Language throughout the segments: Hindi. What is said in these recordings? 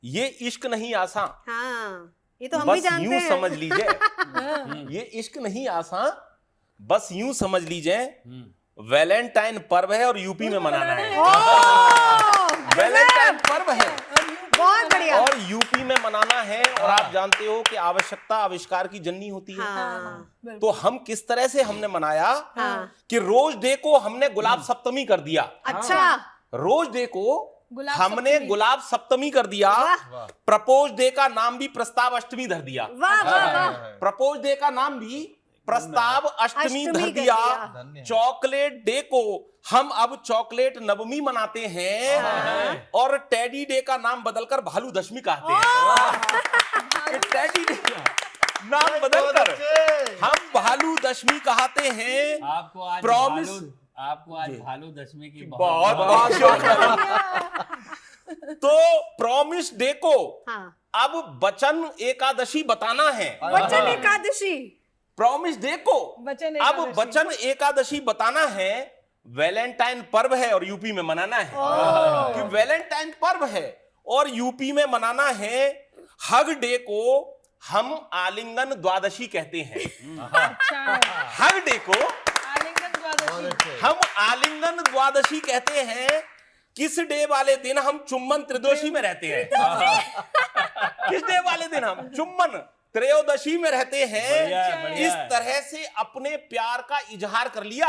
ये इश्क नहीं आसान, हाँ, ये तो हम भी बस जानते यूं हैं। समझ लीजिए। ये इश्क नहीं आसान, बस यूं समझ लीजिए। वैलेंटाइन पर्व है और यूपी में मनाना है। वैलेंटाइन पर्व है बहुत बढ़िया। और यूपी में मनाना है। और आप जानते हो कि आवश्यकता आविष्कार की जननी होती है। हाँ, तो हम किस तरह से हमने मनाया हाँ। कि रोज डे को हमने गुलाब सप्तमी कर दिया। अच्छा, रोज डे को गुलाब हमने सप्तमी। गुलाब सप्तमी कर दिया। वाह। प्रपोज डे का नाम भी प्रस्ताव अष्टमी धर दिया। वाह वाह वाह। प्रपोज डे का नाम भी प्रस्ताव अष्टमी अष्टमी धर कर दिया। दिया। चॉकलेट डे को हम अब चॉकलेट नवमी मनाते हैं और टेडी डे का नाम बदलकर भालू दशमी कहते हैं। कि टेडी डे का नाम बदलकर हम भालू दशमी कहते हैं। आपको आज प्रॉमिस भालू दशमी की बहुत बहुत शुक्रिया। तो प्रॉमिस डे को हाँ, अब वचन एकादशी बताना है। वचन एकादशी। प्रॉमिस डे को वचन अब एकादशी। वचन एकादशी बताना है। वैलेंटाइन पर्व है और यूपी में मनाना है। कि वैलेंटाइन पर्व है और यूपी में मनाना है। हग डे को हम आलिंगन द्वादशी कहते हैं। अच्छा, हग डे को आलिंगन द्वादशी। हम आलिंगन द्वादशी कहते हैं। किस डे वाले दिन हम चुम्बन त्रिदोषी में रहते हैं। किस डे वाले दिन हम चुम्बन त्रयोदशी में रहते हैं। बढ़िया इस तरह से अपने प्यार का इजहार कर लिया।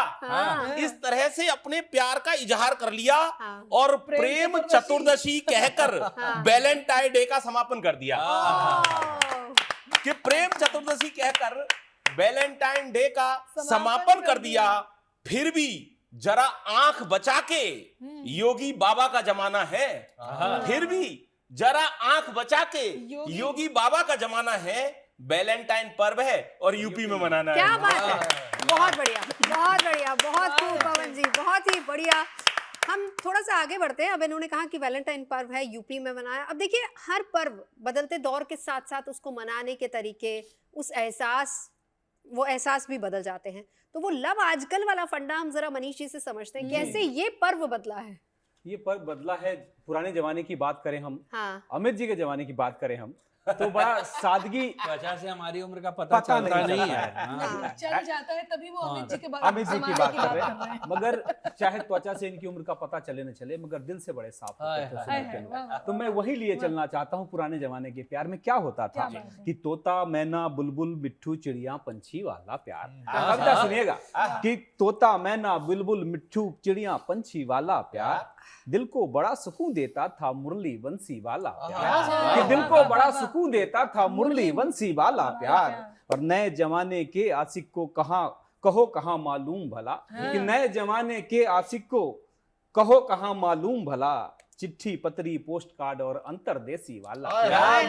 इस तरह से अपने प्यार का इजहार कर लिया हाँ। और प्रेम चतुर्दशी कहकर वैलेंटाइन डे का समापन कर दिया। कि प्रेम चतुर्दशी कहकर वैलेंटाइन डे का समापन कर दिया। फिर भी जरा आंख बचा के, योगी बाबा का जमाना है। फिर भी जरा आंख बचा के, योगी बाबा का जमाना है। वैलेंटाइन पर्व है और यूपी में मनाना है। क्या बात है, बहुत बढ़िया, बहुत बढ़िया, बहुत खूब पवन जी, बहुत ही बढ़िया। हम थोड़ा सा आगे बढ़ते हैं। अब इन्होंने कहा कि वैलेंटाइन पर्व है, यूपी में मनाया। अब देखिए, हर पर्व बदलते दौर के साथ साथ उसको मनाने के तरीके, उस वो एहसास भी बदल जाते हैं। तो वो लव आजकल वाला फंडा हम जरा मनीष जी से समझते हैं, कैसे ये पर्व बदला है। ये पर्व बदला है। पुराने जमाने की बात करें हम, हाँ, अमित जी के जमाने की बात करें हम, तो बड़ा सादगी। त्वचा से हमारी उम्र का पता चलता नहीं है। हाँ। चल जाता है तभी वो अमित जी के बारे अमित जी की बात कर रहे हैं। मगर चाहे त्वचा से इनकी उम्र का पता चले न चले, मगर दिल से बड़े साफ होते थे सुनने के लिए। तो मैं वही लिए चलना चाहता हूँ। पुराने जमाने के प्यार में क्या होता था कि तोता मैना बुलबुल मिट्ठू चिड़िया पंछी वाला प्यार। कविता सुनिएगा कि तोता मैना बुलबुल मिट्ठू चिड़िया पंछी वाला प्यार दिल को बड़ा सुकून देता था मुरली बंसी वाला प्यार। कि दिल को बड़ा सुकून देता था मुरली बंसी वाला प्यार। और नए जमाने के आशिक को कहो कहाँ मालूम भला। कि नए जमाने के आशिक को कहो कहाँ मालूम भला। चिट्ठी पत्री पोस्ट कार्ड और अंतरदेशी वाला हाय,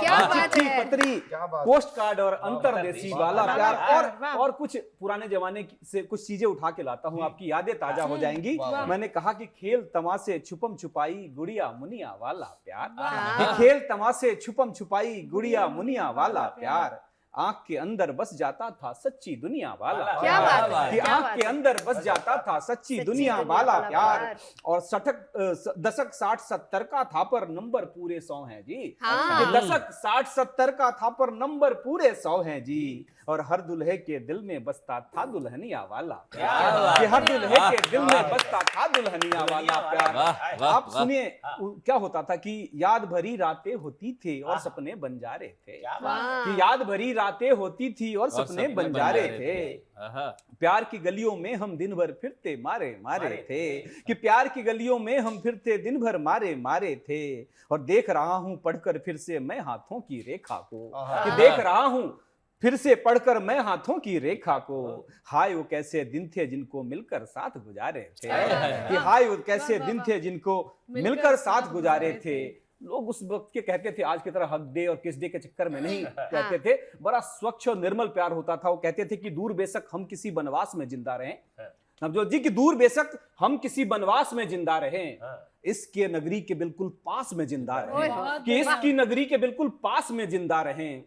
क्या बात चिट्ठी है। पत्री पोस्ट कार्ड और अंतरदेशी वाला प्यार। और कुछ पुराने जमाने से कुछ चीजें उठा के लाता हूँ, आपकी यादें ताजा हो जाएंगी। मैंने कहा कि खेल तमाशे छुपम छुपाई गुड़िया मुनिया वाला प्यार। कि खेल तमाशे छुपम छुपाई गुड़िया मुनिया वाला प्यार। आंख के अंदर बस जाता था सच्ची दुनिया वाला क्या बात प्यार। है, कि क्या आंख बात के है। अंदर बस जाता था सच्ची दुनिया वाला प्यार। और दशक 60-70 का था पर नंबर पूरे 100 हैं जी। हाँ। कि दशक 60-70 का था पर नंबर पूरे 100 हैं जी। और हर दुल्हे के दिल में बसता था दुल्हनिया वाला प्यार। कि हर दुल्हे के दिल में बसता था दुल्हनिया वाला प्यार। आप सुनिए क्या होता था कि याद भरी रातें होती थी और सपने बंजारे थे। कि याद भरी रातें होती थी और सपने बंजारे थे। प्यार की गलियों में हम दिन भर फिरते मारे थे। कि प्यार की गलियों में हम फिरते दिन भर मारे थे। और देख रहा हूं पढ़कर फिर से मैं हाथों की रेखा को। कि देख रहा हूं फिर से पढ़कर मैं हाथों की रेखा को। हाय वो कैसे दिन थे जिनको मिलकर साथ गुजारे थे। कि हाय वो कैसे दिन थे जिनको मिलकर साथ गुजारे थे। लोग उस वक्त के कहते थे आज की तरह हक डे और किस डे के चक्कर में नहीं कहते थे। बड़ा स्वच्छ और निर्मल प्यार होता था। वो कहते थे कि दूर बेशक हम किसी वनवास में जिंदा रहें, नवजोत जी, की दूर बेशक हम किसी वनवास में जिंदा रहें, इसके नगरी के बिल्कुल पास में जिंदा रहें। कि इसकी नगरी के बिल्कुल पास में जिंदा रहें।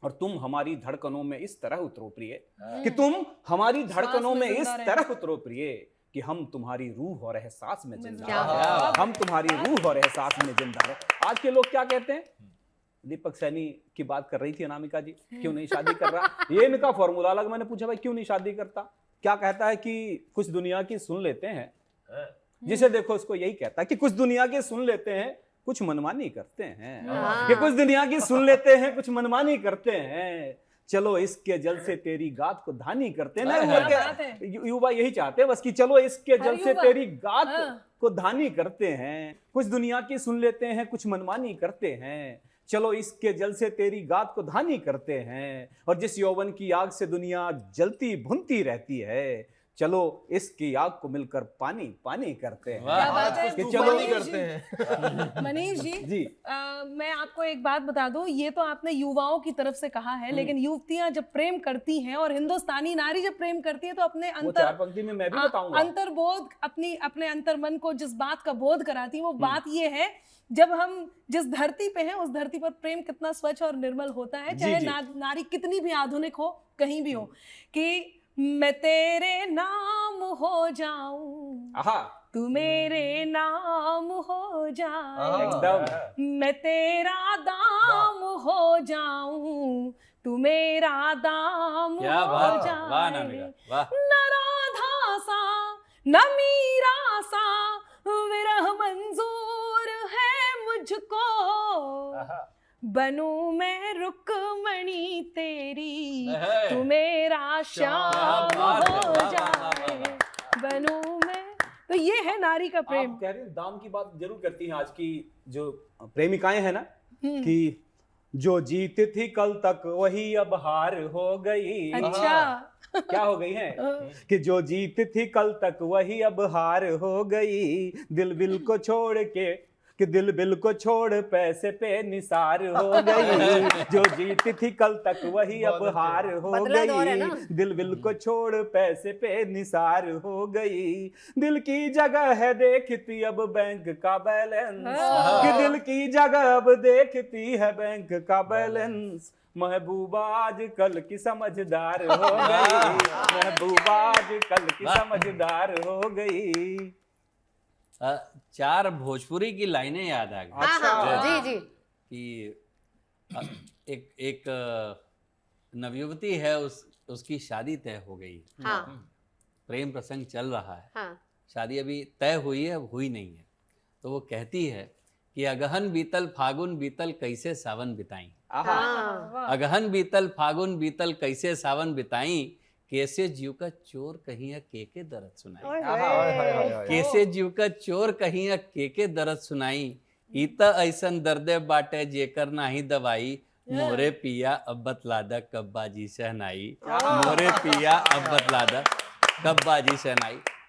और तुम हमारी धड़कनों में इस तरह उतरो प्रिय। कि तुम हमारी धड़कनों में इस तरह उतरो प्रिय कि हम तुम्हारी रूह और एहसास में जिंदा रहे। हम तुम्हारी रूह और एहसास में जिंदा रहे। आज के लोग क्या कहते हैं, दीपक सैनी की बात कर रही थी अनामिका जी, क्यों नहीं शादी कर रहा, ये इनका फॉर्मूला अलग। मैंने पूछा भाई क्यों नहीं शादी करता, क्या कहता है कि कुछ दुनिया की सुन लेते हैं, जिसे देखो उसको यही कहता है कि कुछ दुनिया की सुन लेते हैं कुछ मनमानी करते हैं, कि कुछ दुनिया की सुन लेते हैं कुछ मनमानी करते हैं, चलो इसके जल से तेरी गात को धानी करते हैं ना। युवा यही चाहते हैं बस कि चलो इसके जल से तेरी गात को धानी करते हैं, कुछ दुनिया की सुन लेते हैं कुछ मनमानी करते हैं, चलो इसके जल से तेरी गात को धानी करते हैं, और जिस यौवन की आग से दुनिया जलती भुनती रहती है, चलो इसकी आग को मिलकर पानी पानी करते हैं। क्या बात है, कि चलो मनीष करते हैं। मनीष जी, जी मैं आपको एक बात बता दूं, ये तो आपने युवाओं की तरफ से कहा है, लेकिन युवतियां जब प्रेम करती हैं और हिंदुस्तानी नारी जब प्रेम करती है तो अपने वो चार पंक्ति में मैं भी बताऊंगा। अंतर्बोध, अपने अंतर्मन को जिस बात का बोध कराती है, वो बात ये है, जब हम जिस धरती पे हैं उस धरती पर प्रेम कितना स्वच्छ और निर्मल होता है, चाहे नारी कितनी भी आधुनिक हो, कहीं भी हो, कि मैं तेरे नाम हो जाऊं, तू मेरे नाम हो जाए, एकदम मैं तेरा दाम हो जाऊं, तू मेरा दाम क्या हो बात है, जाए, वाह अनामिका, वाह। न राधा सा न मीरा सा विरह मंजूर है मुझको, बनूं मैं रुक्मणी तेरी, तू मेरा श्याम हो जाए, बनूं मैं। तो ये है नारी का प्रेम। आप कह रहे हैं दाम की बात जरूर करती हैं आज की जो प्रेमिकाएं हैं ना, कि जो जीत थी कल तक वही अब हार हो गई। अच्छा क्या हो गई है कि जो जीत थी कल तक वही अब हार हो गई, दिल बिल को छोड़ के कि दिल बिल को छोड़ पैसे पे निसार हो गई, जो जीत थी कल तक वही अब हार हो गई, दिल बिल को छोड़ पैसे पे निसार हो गई, दिल की जगह है देखती अब बैंक का बैलेंस, कि दिल की जगह अब देखती है बैंक का बैलेंस, महबूबा आज कल की समझदार हो गई, महबूबा आज कल की समझदार हो गई। चार भोजपुरी की लाइनें याद आ गई। अच्छा जी कि एक नवयुवती है, उसकी शादी तय हो गई, प्रेम प्रसंग चल रहा है, शादी अभी तय हुई है, अब हुई नहीं है, तो वो कहती है कि अगहन बीतल फागुन बीतल कैसे सावन बिताई, अगहन बीतल फागुन बीतल कैसे सावन बिताई, कैसे जीव का चोर कहीं के दर्द सुनाई, कैसे जीव का चोर कहीं के दर्द सुनाई, ईता ऐसन दर्दे बाटे जेकर नाही दवाई, मोरे पिया अब बतलादा कब बाजी शहनाई, मोरे पिया अब बतलादा कब बाजी शहनाई।